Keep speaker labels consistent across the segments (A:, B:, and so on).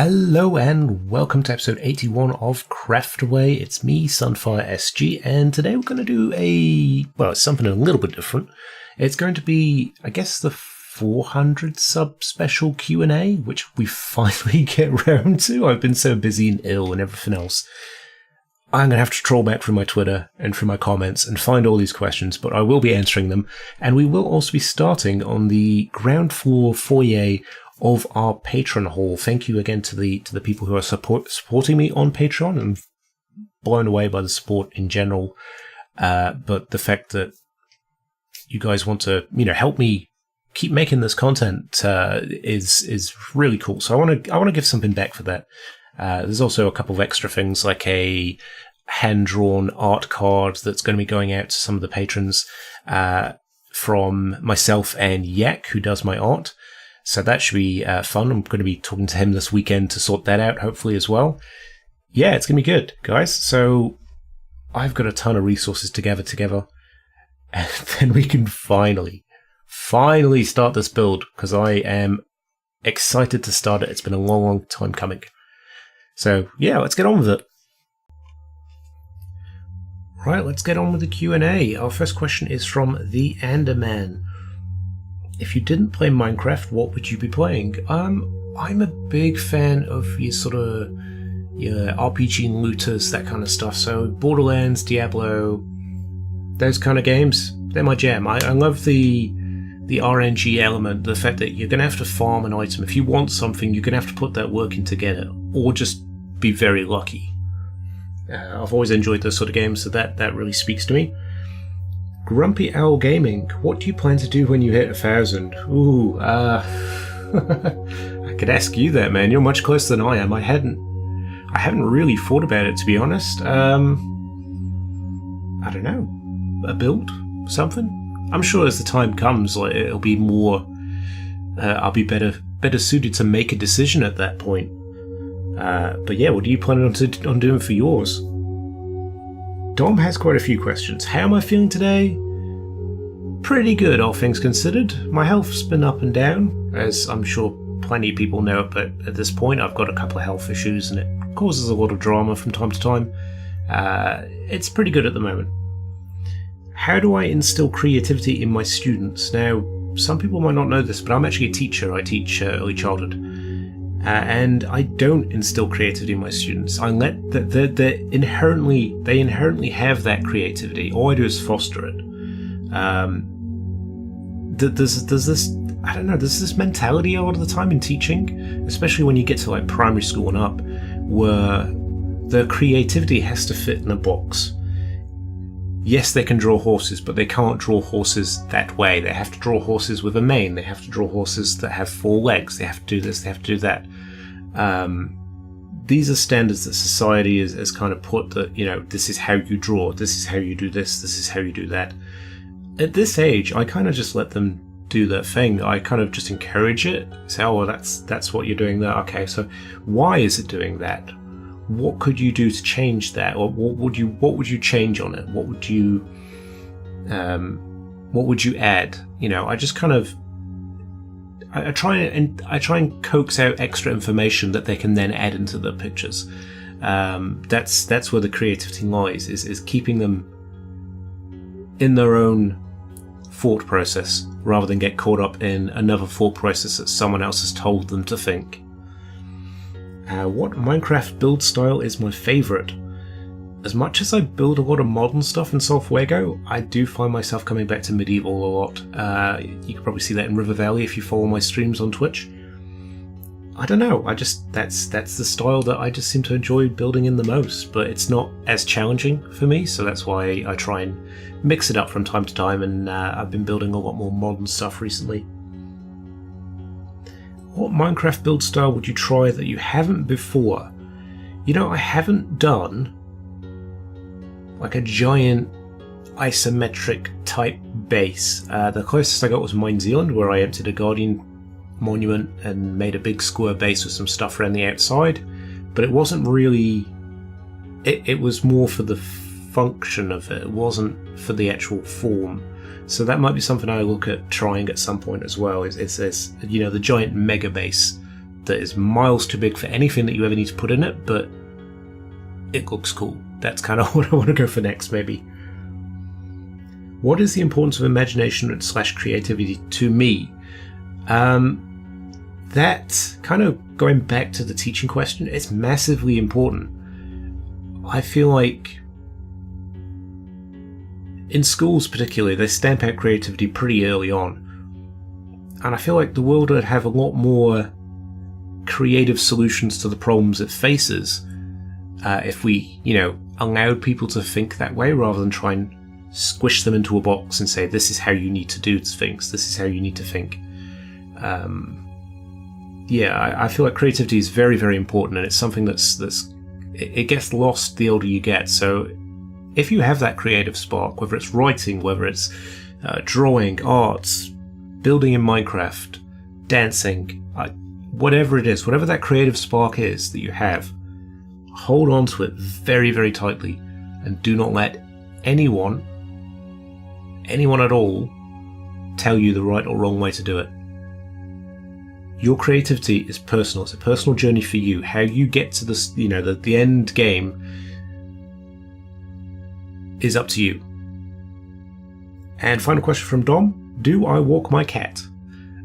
A: Hello and welcome to episode 81 of Craftaway. It's me, Sunfire SG, and today we're going to do something a little bit different. It's going to be, I guess, the 400 sub special Q&A, which we finally get around to. I've been so busy and ill and everything else. I'm going to have to troll back through my Twitter and through my comments and find all these questions, but I will be answering them. And we will also be starting on the ground floor foyer of our Patreon hall. Thank you again to the people who are supporting me on Patreon. I'm blown away by the support in general, but the fact that you guys want to, help me keep making this content is really cool. So I want to give something back for that. There's also a couple of extra things like a hand-drawn art card that's going to be going out to some of the patrons from myself and Yak, who does my art. So that should be fun. I'm going to be talking to him this weekend to sort that out, hopefully, as well. Yeah, it's going to be good, guys. So I've got a ton of resources to gather together. And then we can finally start this build, because I am excited to start it. It's been a long, long time coming. So, yeah, let's get on with it. Right, let's get on with the Q&A. Our first question is from The Anderman. If you didn't play Minecraft, what would you be playing? I'm a big fan of your RPG and looters, that kind of stuff. So Borderlands, Diablo, those kind of games, they're my jam. I love the RNG element, the fact that you're going to have to farm an item. If you want something, you're going to have to put that work in to get it, or just be very lucky. I've always enjoyed those sort of games, so that really speaks to me. Grumpy Owl Gaming, what do you plan to do when you hit 1,000? Ooh, I could ask you that, man. You're much closer than I am. I hadn't really thought about it, to be honest. I don't know. A build? Something? I'm sure as the time comes, it'll be more. I'll be better suited to make a decision at that point. But yeah, what do you plan on doing for yours? Dom has quite a few questions. How am I feeling today? Pretty good, all things considered. My health's been up and down, as I'm sure plenty of people know, but at this point I've got a couple of health issues and it causes a lot of drama from time to time. It's pretty good at the moment. How do I instill creativity in my students? Now, some people might not know this, but I'm actually a teacher. I teach early childhood. And I don't instill creativity in my students. I let they inherently have that creativity. All I do is foster it. There's this mentality a lot of the time in teaching, especially when you get to like primary school and up, where the creativity has to fit in a box. Yes, they can draw horses, but they can't draw horses that way. They have to draw horses with a mane. They have to draw horses that have 4 legs. They have to do this. They have to do that. These are standards that society has kind of put that, this is how you draw. This is how you do this. This is how you do that. At this age, I kind of just let them do their thing. I kind of just encourage it. Say, oh, well, that's what you're doing there. Okay, so why is it doing that? What could you do to change that, or what would you change on it? What would you add? I just kind of I try and coax out extra information that they can then add into the pictures. That's where the creativity lies, is keeping them in their own thought process rather than get caught up in another thought process that someone else has told them to think. What Minecraft build style is my favourite? As much as I build a lot of modern stuff in Solfuego, I do find myself coming back to medieval a lot. You can probably see that in River Valley if you follow my streams on Twitch. I don't know, that's the style that I just seem to enjoy building in the most, but it's not as challenging for me, so that's why I try and mix it up from time to time, and I've been building a lot more modern stuff recently. What Minecraft build style would you try that you haven't before? I haven't done like a giant isometric type base. The closest I got was Mine Zealand, where I emptied a Guardian monument and made a big square base with some stuff around the outside, but it wasn't really. It was more for the function of it. It wasn't for the actual form. So that might be something I look at trying at some point as well. It's the giant mega base that is miles too big for anything that you ever need to put in it, but it looks cool. That's kind of what I want to go for next, maybe. What is the importance of imagination / creativity to me? That, kind of going back to the teaching question, it's massively important. I feel like in schools particularly, they stamp out creativity pretty early on. And I feel like the world would have a lot more creative solutions to the problems it faces if we, allowed people to think that way rather than try and squish them into a box and say, this is how you need to do things, this is how you need to think. I feel like creativity is very, very important, and it's something it gets lost the older you get. So if you have that creative spark, whether it's writing, whether it's drawing, arts, building in Minecraft, dancing, whatever it is, whatever that creative spark is that you have, hold on to it very, very tightly, and do not let anyone at all tell you the right or wrong way to do it. Your creativity is personal. It's a personal journey for you. How you get to this, the end game is up to you. And final question from Dom: do I walk my cat?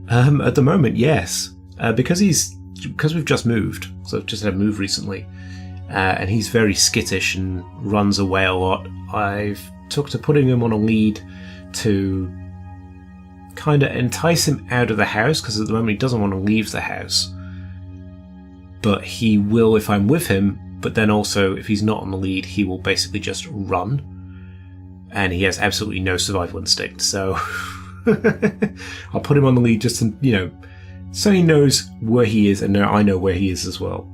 A: At the moment, yes. Because we've just moved. So I've just had a move recently. And he's very skittish and runs away a lot. I've took to putting him on a lead to kind of entice him out of the house, because at the moment he doesn't want to leave the house. But he will if I'm with him, but then also if he's not on the lead, he will basically just run. And he has absolutely no survival instinct, so I'll put him on the lead just to, so he knows where he is, and now I know where he is as well.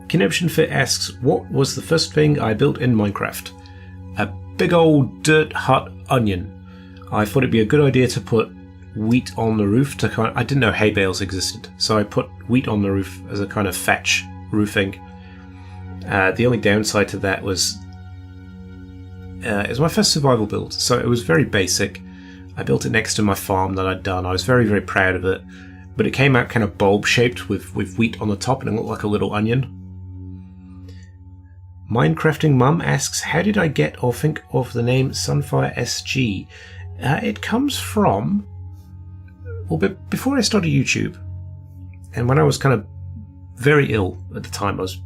A: Conniption Fit asks, what was the first thing I built in Minecraft? A big old dirt hut onion. I thought it'd be a good idea to put wheat on the roof I didn't know hay bales existed, so I put wheat on the roof as a kind of thatch roofing. The only downside to that was it was my first survival build, so it was very basic. I built it next to my farm that I'd done. I was very, very proud of it, but it came out kind of bulb shaped with wheat on the top, and it looked like a little onion. Minecrafting Mum asks, how did I get or think of the name Sunfire SG? It comes from, before I started YouTube, and when I was kind of very ill at the time, I was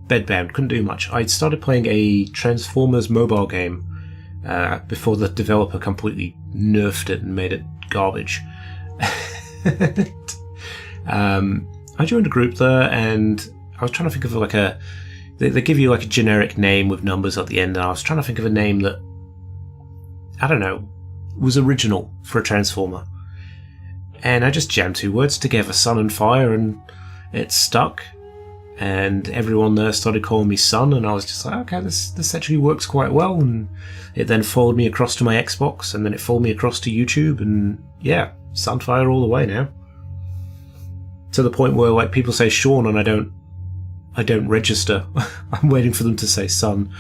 A: bedbound, couldn't do much, I started playing a Transformers mobile game before the developer completely nerfed it and made it garbage. I joined a group there, and I was trying to think of they give you like a generic name with numbers at the end, and I was trying to think of a name that, I don't know, was original for a Transformer. And I just jammed two words together, Sun and Fire, and it stuck. And everyone there started calling me Sun, and I was just like, okay, this actually works quite well. And it then followed me across to my Xbox, and then it followed me across to YouTube, and yeah, Sunfire all the way now. To the point where like people say Sean, and I don't register. I'm waiting for them to say Sun.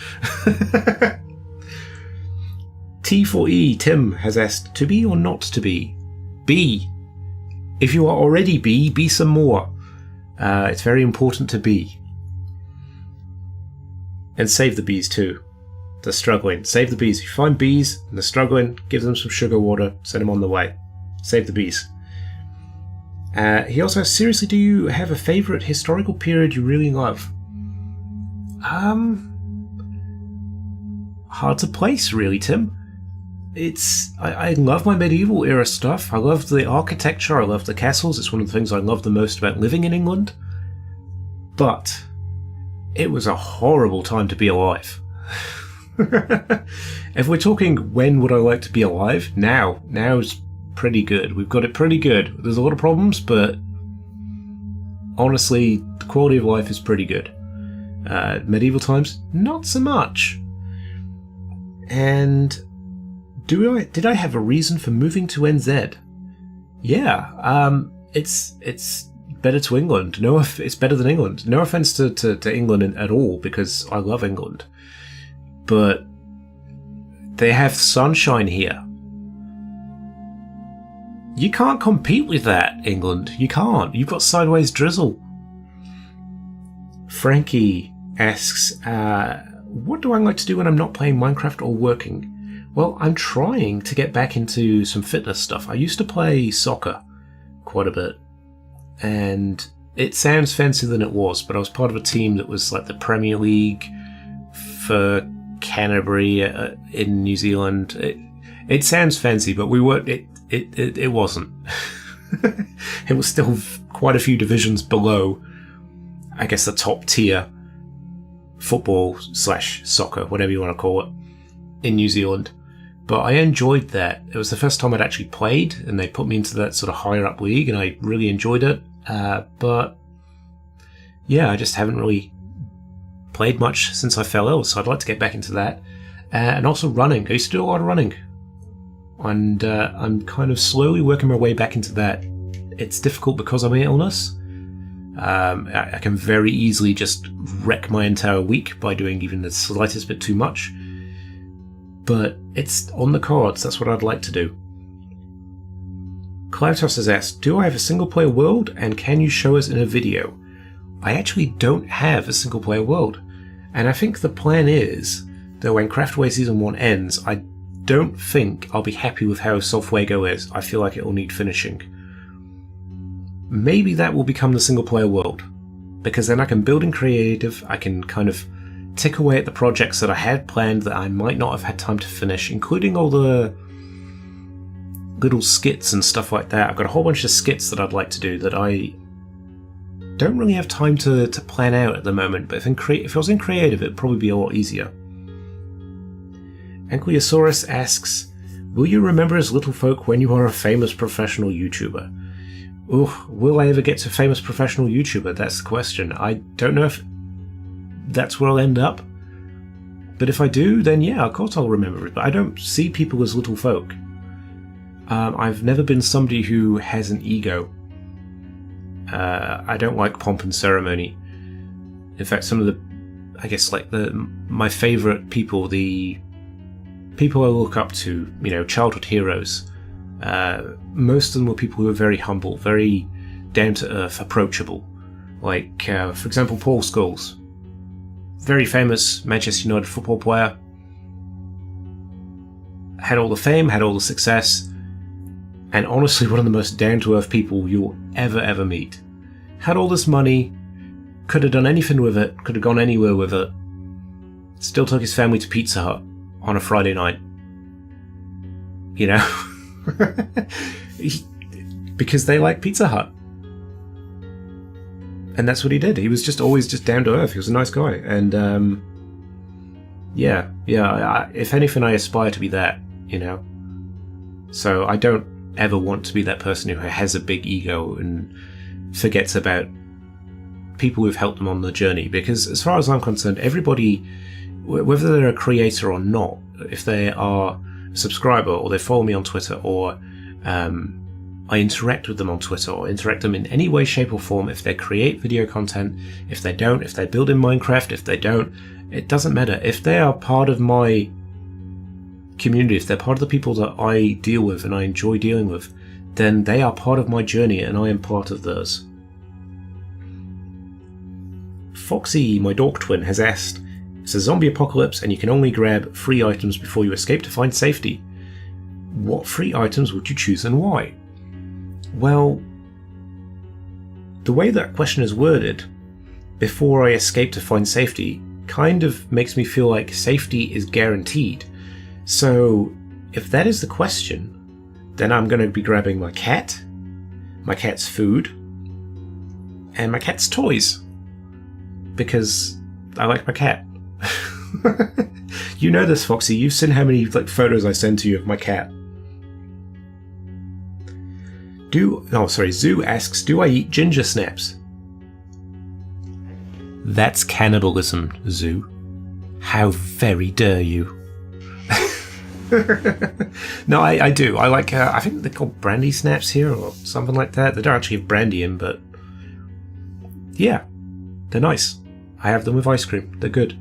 A: T4E Tim has asked, to be or not to be? Be. If you are already be some more. It's very important to be. And save the bees too. They're struggling. Save the bees. If you find bees and they're struggling, give them some sugar water, send them on the way. Save the bees. He also asks, seriously, do you have a favourite historical period you really love? Hard to place, really, Tim. I love my medieval era stuff. I love the architecture, I love the castles. It's one of the things I love the most about living in England. But it was a horrible time to be alive. If we're talking when would I like to be alive, now's pretty good. We've got it pretty good. There's a lot of problems, but honestly, the quality of life is pretty good. Medieval times, not so much. And did I have a reason for moving to NZ? Yeah, it's better to England. No, it's better than England. No offense to England at all, because I love England, but they have sunshine here. You can't compete with that, England. You can't. You've got sideways drizzle. Frankie asks, what do I like to do when I'm not playing Minecraft or working? Well, I'm trying to get back into some fitness stuff. I used to play soccer quite a bit, and it sounds fancier than it was, but I was part of a team that was like the Premier League for Canterbury in New Zealand. It sounds fancy, but we weren't. It wasn't. It was still quite a few divisions below, I guess, the top tier football / soccer, whatever you want to call it, in New Zealand. But I enjoyed that. It was the first time I'd actually played, and they put me into that sort of higher up league, and I really enjoyed it. But yeah, I just haven't really played much since I fell ill, so I'd like to get back into that. And also running. I used to do a lot of running, and I'm kind of slowly working my way back into that. It's difficult because of my illness. I can very easily just wreck my entire week by doing even the slightest bit too much. But it's on the cards. That's what I'd like to do. Cloudhouse has asked, do I have a single player world, and can you show us in a video? I actually don't have a single player world, and I think the plan is that when Craftaway Season 1 ends, I don't think I'll be happy with how Sulfuego is. I feel like it will need finishing. Maybe that will become the single player world, because then I can build in creative, I can kind of tick away at the projects that I had planned that I might not have had time to finish, including all the little skits and stuff like that. I've got a whole bunch of skits that I'd like to do that I don't really have time to plan out at the moment, but if I was in creative, it'd probably be a lot easier. Ankylosaurus asks, will you remember as little folk when you are a famous professional YouTuber? Will I ever get to famous professional YouTuber? That's the question. I don't know if that's where I'll end up, but if I do, then yeah, of course I'll remember it. But I don't see people as little folk. I've never been somebody who has an ego. I don't like pomp and ceremony. In fact, some of the, I guess, like my favourite people, the people I look up to, childhood heroes, most of them were people who were very humble, very down to earth, approachable. Like, for example, Paul Scholes, very famous Manchester United football player, had all the fame, had all the success, and honestly one of the most down-to-earth people you'll ever meet. Had all this money, could have done anything with it, could have gone anywhere with it, still took his family to Pizza Hut on a Friday night. Because they like Pizza Hut. And that's what he did. He was just always just down to earth. He was a nice guy. And if anything, I aspire to be that, So I don't ever want to be that person who has a big ego and forgets about people who've helped them on the journey. Because as far as I'm concerned, everybody, whether they're a creator or not, if they are a subscriber or they follow me on Twitter or I interact with them on Twitter or interact them in any way, shape or form, if they create video content, if they don't, if they build in Minecraft, if they don't, it doesn't matter. If they are part of my community, if they're part of the people that I deal with and I enjoy dealing with, then they are part of my journey and I am part of theirs. Foxy, my dog twin, has asked, it's a zombie apocalypse and you can only grab 3 items before you escape to find safety. What 3 items would you choose and why? Well, the way that question is worded, before I escape to find safety, kind of makes me feel like safety is guaranteed. So, if that is the question, then I'm going to be grabbing my cat, my cat's food, and my cat's toys. Because I like my cat. You know this, Foxy. You've seen how many photos I send to you of my cat. Zoo asks, do I eat ginger snaps? That's cannibalism, Zoo. How very dare you. No, I do. I like, I think they're called brandy snaps here or something like that. They don't actually have brandy in, but yeah, they're nice. I have them with ice cream. They're good.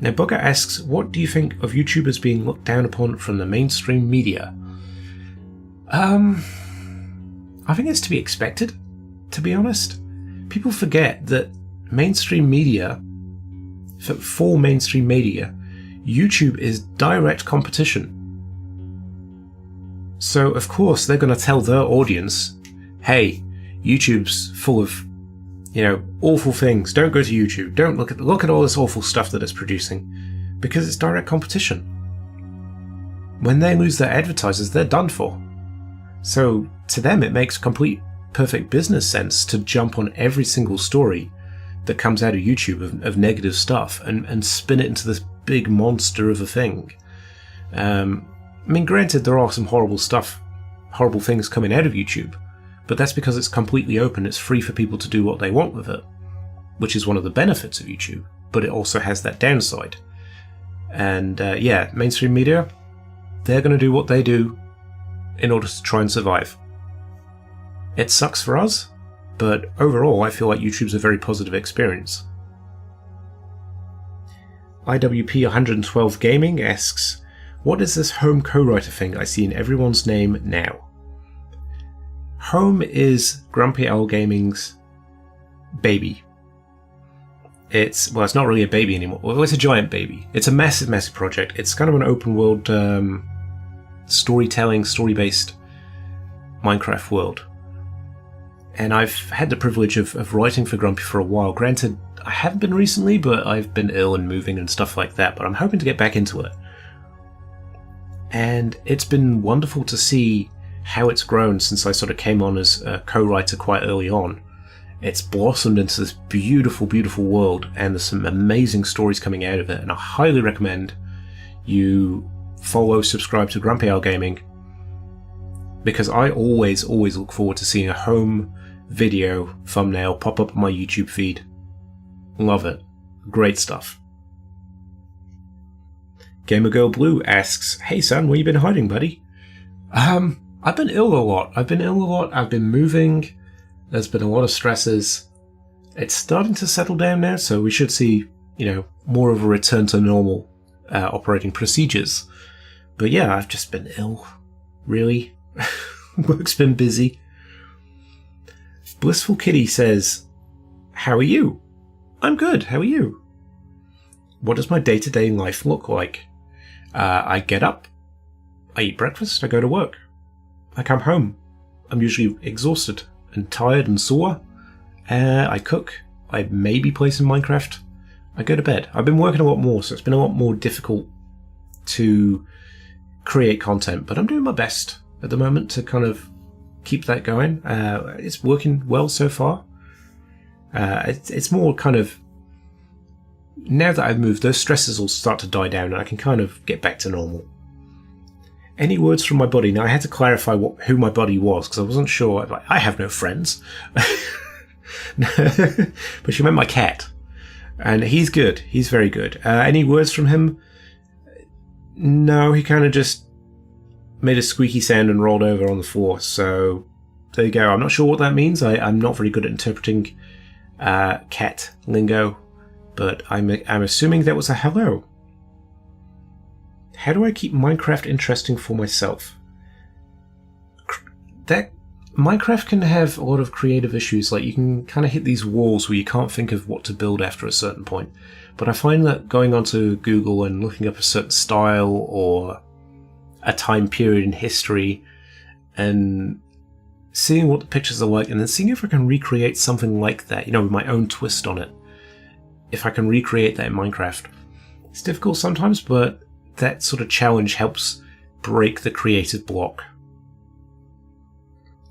A: Now, Bugger asks, what do you think of YouTubers being looked down upon from the mainstream media? I think it's to be expected, to be honest. People forget that mainstream media, for mainstream media, YouTube is direct competition. So, of course, they're going to tell their audience, hey, YouTube's full of, awful things. Don't go to YouTube. Don't look at all this awful stuff that it's producing. Because it's direct competition. When they lose their advertisers, they're done for. So, to them, it makes complete, perfect business sense to jump on every single story that comes out of YouTube of negative stuff and spin it into this big monster of a thing. Granted, there are some horrible things coming out of YouTube, but that's because it's completely open. It's free for people to do what they want with it, which is one of the benefits of YouTube, but it also has that downside. And mainstream media, they're going to do what they do in order to try and survive. It sucks for us, but overall I feel like YouTube's a very positive experience. IWP112 Gaming asks, what is this home co-writer thing I see in everyone's name now? Home is Grumpy Owl Gaming's baby. It's not really a baby anymore. Well, it's a giant baby. It's a massive, massive project. It's kind of an open world storytelling, story-based Minecraft world. And I've had the privilege of writing for Grumpy for a while. Granted, I haven't been recently, but I've been ill and moving and stuff like that, but I'm hoping to get back into it. And it's been wonderful to see how it's grown since I sort of came on as a co-writer quite early on. It's blossomed into this beautiful, beautiful world, and there's some amazing stories coming out of it, and I highly recommend you subscribe to Grumpy Owl Gaming, because I always look forward to seeing a home video thumbnail pop up on my YouTube feed. Love it. Great stuff. Gamer Girl Blue asks, hey son, where you been hiding, buddy? I've been ill a lot. I've been moving. There's been a lot of stresses. It's starting to settle down now, so we should see, more of a return to normal operating procedures. But yeah, I've just been ill, really. Work's been busy. Blissful Kitty says, how are you? I'm good, how are you? What does my day-to-day life look like? I get up, I eat breakfast, I go to work. I come home. I'm usually exhausted and tired and sore. I cook. I maybe play some Minecraft. I go to bed. I've been working a lot more, so it's been a lot more difficult to create content, but I'm doing my best at the moment to kind of keep that going. It's working well so far. It's more kind of, now that I've moved, those stresses will start to die down and I can kind of get back to normal. Any words from my buddy? Now I had to clarify who my buddy was because I wasn't sure. I have no friends. But she meant my cat. And he's good. He's very good. Any words from him? No, he kind of just made a squeaky sound and rolled over on the floor. So there you go. I'm not sure what that means. I'm not very good at interpreting cat lingo, but I'm assuming that was a hello. How do I keep Minecraft interesting for myself? Minecraft can have a lot of creative issues, like you can kind of hit these walls where you can't think of what to build after a certain point. But I find that going onto Google and looking up a certain style or a time period in history and seeing what the pictures are like and then seeing if I can recreate something like that, with my own twist on it. If I can recreate that in Minecraft. It's difficult sometimes, but that sort of challenge helps break the creative block.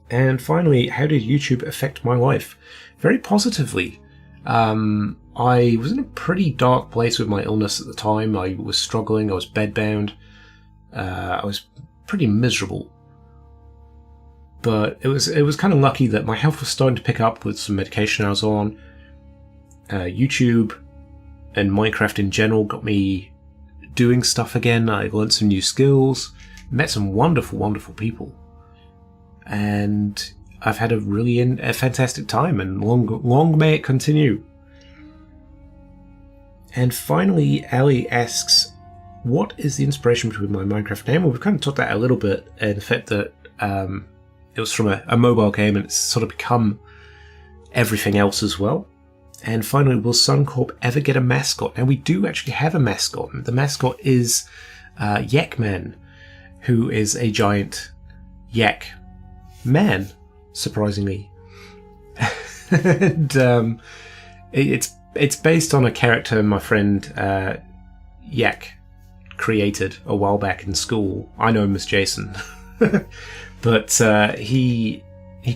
A: And finally, how did YouTube affect my life? Very positively. I was in a pretty dark place with my illness at the time. I was struggling, I was bedbound. I was pretty miserable. But it was kind of lucky that my health was starting to pick up with some medication I was on. YouTube and Minecraft in general got me doing stuff again. I learned some new skills, met some wonderful, wonderful people. And I've had a fantastic time, and long may it continue. And finally, Ali asks, what is the inspiration between my Minecraft name? Well, we've kind of talked that a little bit, and the fact that it was from a mobile game, and it's sort of become everything else as well. And finally, will Suncorp ever get a mascot? Now, we do actually have a mascot. The mascot is Yakman, who is a giant yak man, surprisingly. And it's based on a character my friend Yak created a while back in school. I know him as Jason. But he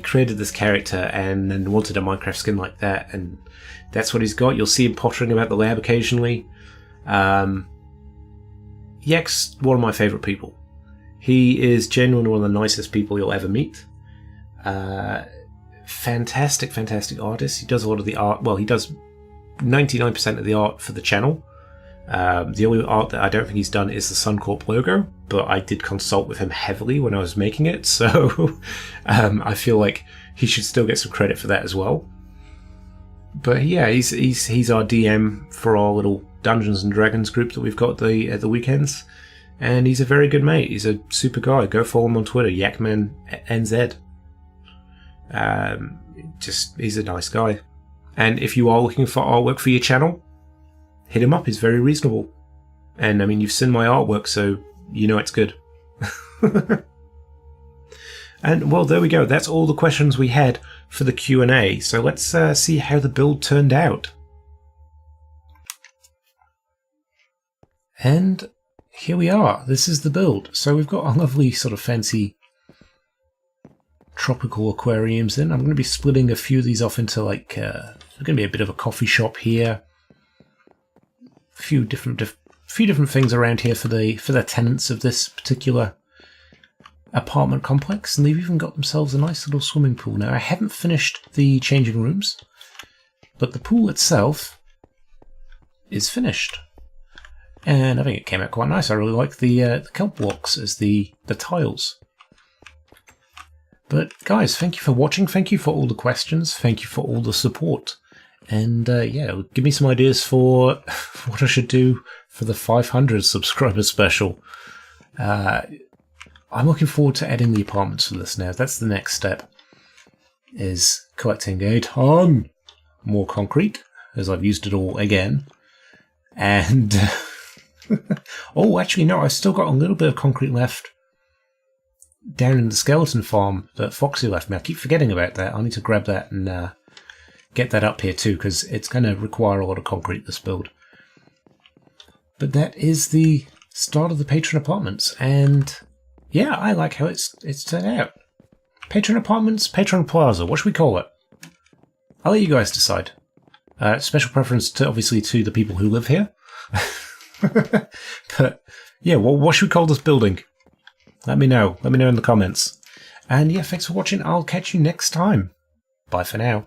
A: created this character and then wanted a Minecraft skin like that, and that's what he's got. You'll see him pottering about the lab occasionally. Yak's one of my favourite people. He is genuinely one of the nicest people you'll ever meet. Fantastic artist. He does a lot of the art. Well, he does 99% of the art for the channel. The only art that I don't think he's done is the Suncorp logo, but I did consult with him heavily when I was making it, so I feel like he should still get some credit for that as well. But yeah, he's our DM for our little Dungeons and Dragons group that we've got at the weekends, and he's a very good mate. He's a super guy. Go follow him on Twitter, YakmanNZ. He's a nice guy. And if you are looking for artwork for your channel, hit him up. He's very reasonable. And I mean, you've seen my artwork, so you know it's good. And well, there we go. That's all the questions we had for the Q&A. So let's see how the build turned out. And here we are. This is the build. So we've got a lovely sort of fancy tropical aquariums in. I'm going to be splitting a few of these off into like, there's going to be a bit of a coffee shop here. A few different things around here for the tenants of this particular apartment complex, and they've even got themselves a nice little swimming pool. Now, I haven't finished the changing rooms, but the pool itself is finished, and I think it came out quite nice. I really like the kelp blocks as the tiles. But guys, thank you for watching. Thank you for all the questions. Thank you for all the support. And yeah, give me some ideas for what I should do for the 500 subscriber special. I'm looking forward to adding the apartments for this now. That's the next step, is collecting a ton more concrete, as I've used it all again. And oh, actually no, I've still got a little bit of concrete left down in the skeleton farm that Foxy left me. I keep forgetting about that. I need to grab that and get that up here too, because it's going to require a lot of concrete, this build. But that is the start of the Patron Apartments, and yeah, I like how it's turned out. Patron Apartments, Patron Plaza, what should we call it? I'll let you guys decide. Special preference to obviously to the people who live here. But yeah, what should we call this building? Let me know. Let me know in the comments. And yeah, thanks for watching. I'll catch you next time. Bye for now.